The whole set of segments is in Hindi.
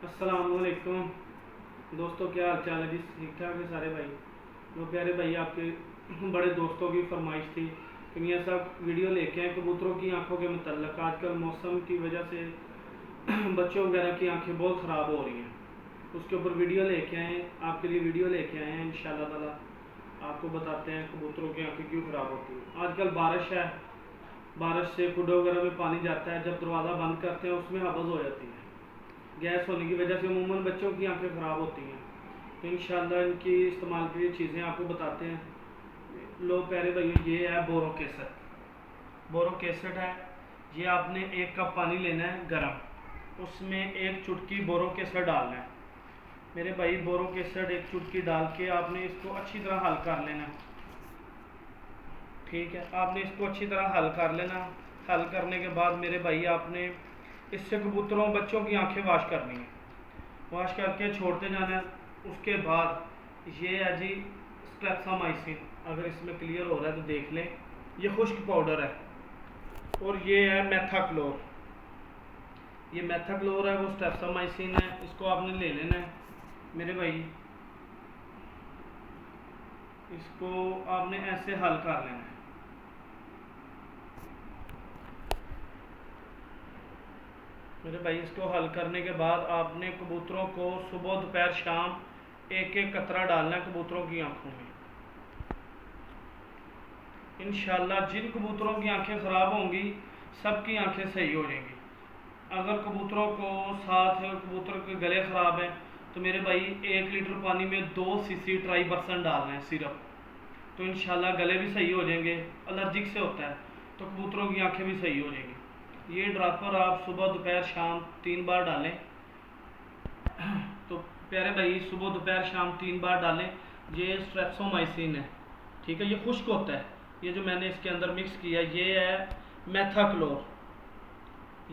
अस्सलामुअलैकुम दोस्तों, क्या हाल चाल है जी? ठीक ठाक है सारे भाई। वो प्यारे भाई, आपके बड़े दोस्तों की फरमाइश थी कि मियाँ साहब वीडियो लेके आए कबूतरों की आंखों के मतलब। आजकल मौसम की वजह से बच्चों वगैरह की आंखें बहुत ख़राब हो रही हैं, उसके ऊपर वीडियो लेके आए। आपके लिए वीडियो लेके आए हैं। इंशाल्लाह ताला आपको बताते हैं कबूतरों की आंखें क्यों ख़राब होती हैं। आजकल बारिश है, बारिश से खुडों वगैरह में पानी जाता है, जब दरवाज़ा बंद करते हैं उसमें हबस हो जाती है। गैस होने की वजह से अमूमन बच्चों की आंखें ख़राब होती हैं। तो इंशाल्लाह इनकी इस्तेमाल के लिए चीज़ें आपको बताते हैं। लो प्यारे भाइयों, ये है बोरोकेसट। बोरोकेसट है। ये आपने 1 कप पानी लेना है गर्म, उसमें 1 चुटकी बोरोकेसट डालना है। मेरे भाई, बोरोकेसट 1 चुटकी डाल के आपने इसको अच्छी तरह हल कर लेना है। ठीक है, आपने इसको अच्छी तरह हल कर लेना। हल करने के बाद मेरे भाई, आपने इससे कबूतरों बच्चों की आंखें वाश करनी है। वॉश करके छोड़ते जाना है। उसके बाद ये है जी स्ट्रेप्सामाइसिन। अगर इसमें क्लियर हो रहा है तो देख लें, ये खुश्क पाउडर है। और ये है मेथाक्लोर। ये मेथाक्लोर है, वो स्ट्रेप्सामाइसिन है। इसको आपने ले लेना है मेरे भाई। इसको आपने ऐसे हल कर लेना है। मेरे भाई, इसको हल करने के बाद आपने कबूतरों को सुबह दोपहर शाम 1-1 कतरा डालना है कबूतरों की आंखों में। इंशाल्लाह जिन कबूतरों की आंखें ख़राब होंगी सबकी आंखें सही हो जाएंगी। अगर कबूतरों को साथ कबूतर के गले ख़राब हैं तो मेरे भाई 1 लीटर पानी में 2 सीसी ट्राइबरसन डालना है सिरप। तो इंशाल्लाह गले भी सही हो जाएंगे। एलर्जिक से होता है तो कबूतरों की आंखें भी सही हो जाएंगी। ये ड्रापर आप सुबह दोपहर शाम 3 बार डालें। तो प्यारे भाई, सुबह दोपहर शाम 3 बार डालें। ये स्ट्रेप्सोमाइसिन है। ठीक है, ये खुश्क होता है। ये जो मैंने इसके अंदर मिक्स किया ये है मेथाक्लोर।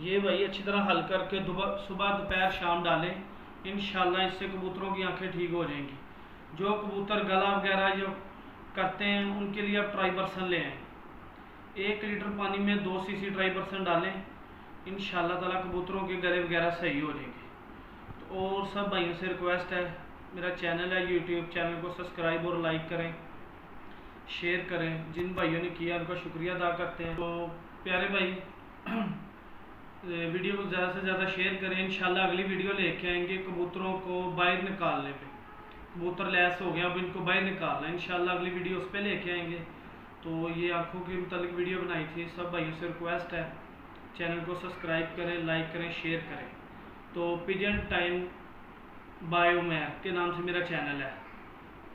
ये भाई अच्छी तरह हल करके सुबह दोपहर शाम डालें। इंशाल्लाह इससे कबूतरों की आंखें ठीक हो जाएंगी। जो कबूतर गला वगैरह जो करते हैं उनके लिए आप ट्राइबरसन ले आएँ। 1 लीटर पानी में 2 सीसी ट्राइबरसन डालें। इंशाल्लाह ताला कबूतरों के गले वगैरह सही हो जाएंगे। तो और सब भाइयों से रिक्वेस्ट है, मेरा चैनल है यूट्यूब, चैनल को सब्सक्राइब और लाइक करें, शेयर करें। जिन भाइयों ने किया उनका शुक्रिया अदा करते हैं। तो प्यारे भाई, वीडियो को ज़्यादा से ज़्यादा शेयर करें। इंशाल्लाह अगली वीडियो लेके आएंगे कबूतरों को बाहर निकालने पे। कबूतर लैस हो गया, अब इनको बाहर निकालना है। इंशाल्लाह अगली वीडियो उस पर लेके आएंगे। तो ये आँखों के मुतालिक वीडियो बनाई थी। सब भाइयों से रिक्वेस्ट है, चैनल को सब्सक्राइब करें, लाइक करें, शेयर करें। तो पिजन टाइम बायोमैक के नाम से मेरा चैनल है।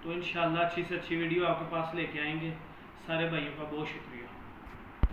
तो इंशाल्लाह अच्छी से अच्छी वीडियो आपके पास लेके आएंगे। सारे भाइयों का बहुत शुक्रिया।